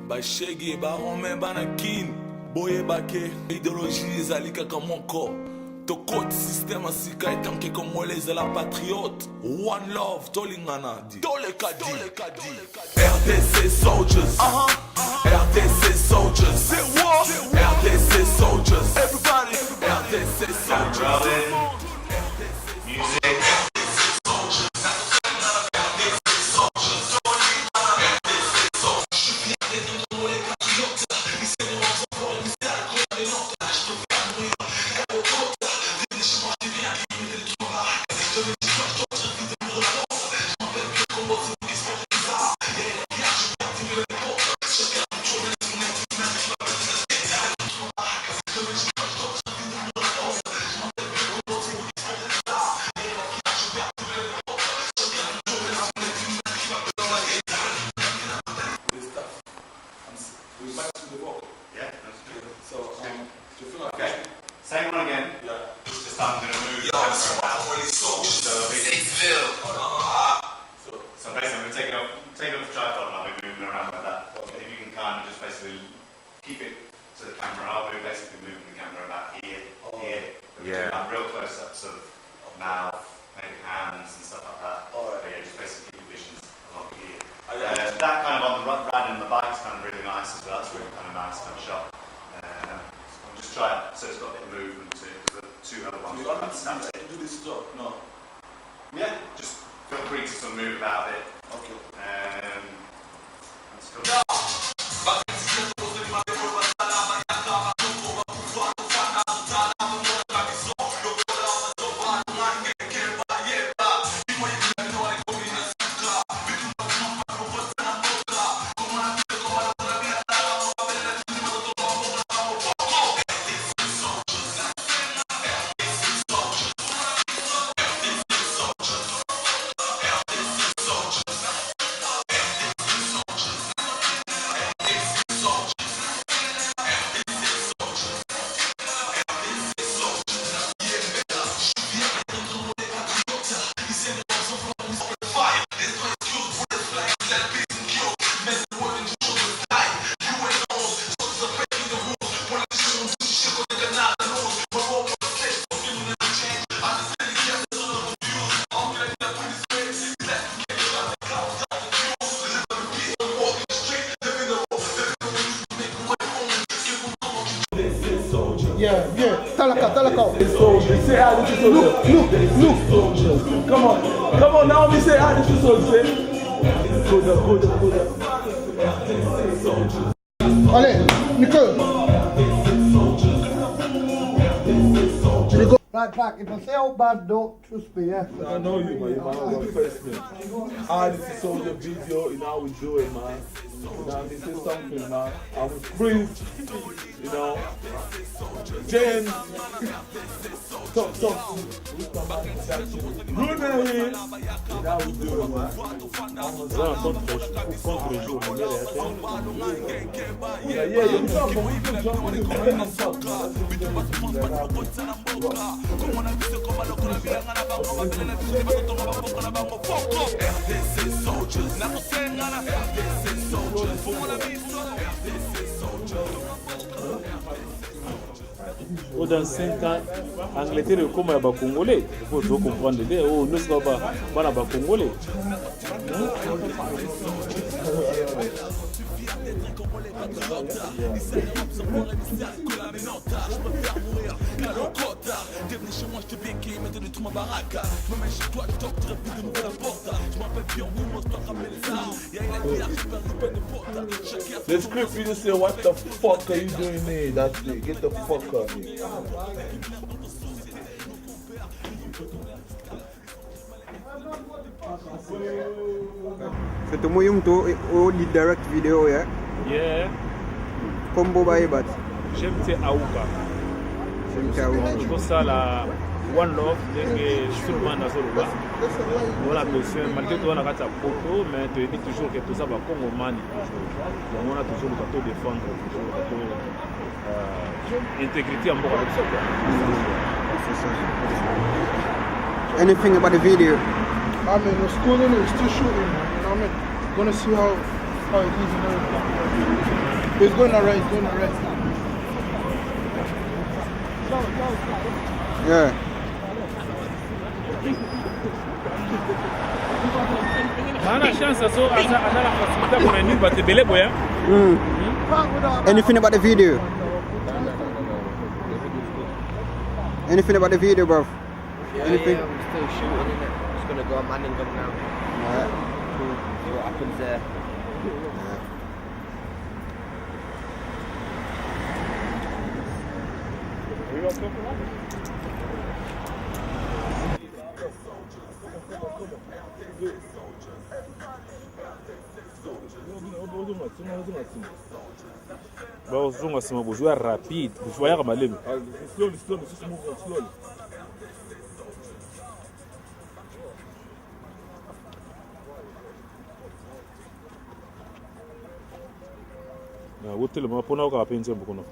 Bashege, Barome, Banakin, Boye Bake, idéologie Zalika comme encore. Tokot système asika etanke congolaise la patriote. One love, Tolingana dit. Kadi. RDC soldiers. RDC soldiers. C'est what? RDC soldiers. Everybody. RDC soldiers. Music. Same one again. Yeah. This time I'm going to move. So basically I'm going to take it off the tripod and I'll be moving around like that. Okay. If you can kind of just basically keep it to the camera, I'll be basically moving the camera about here, here. Yeah. Like real close-ups of mouth, maybe hands and stuff like that. But yeah, just basically keep your visions along here. That kind of on the ride and the bike's kind of really nice as well. That's really kind of nice kind of shot. Just try it so it's got a bit of movement to it, because the two other ones are about to stand it. Do this job? No. Yeah, just feel free to sort of move about it. Okay. Let's go. Yeah, Talaka. Soldiers, say hi to soldiers. Come on, now we say hi to soldiers. Good. Allez, Nicole. Right, if I say how bad, don't trust me, yeah? I know you, man. You're my own first name. This is soldier video, you know how we do it, man. You know, this is something, man. I'm with Prince, you know. Jen, talk. Runa here. You know how we do it, man. Yeah, you jump, but we can jump on the RDC soldiers, dans 5 ans, Angleterre est comme un Congolais. Il faut comprendre. Oh, nous sommes pas Congolais. The script you say, what the fuck are you doing here? That's it. Get the fuck out of here. So to mo yung to the direct video ya? Yeah. Combo ba ibat? J'aime Aouka. Je trouve ça la One Love, c'est sûrement dans ce lieu. On a besoin, malgré tout on a fait sa photo, mais tu dis toujours que tout ça va comme au mani. Donc on a toujours le bateau défendre, toujours le bateau intégrité en bord avec ça. Anything about the video? I mean, we're still in it, we're still shooting, man. You know what I mean? Gonna see how it is and everything. He's going to rest, Yeah. Mana chance so azala facilité pour une batte belé boya. Anything about the video? Anything about the video, bro? Anything? Yeah, I'm still shooting in it. Just gonna go on Manningham now. Alright. See what happens there. Bah uzunga sima bozwa rapide, bozwa malemi. Slowly, just move on slowly. Na wote le mapona ka penze mbukono.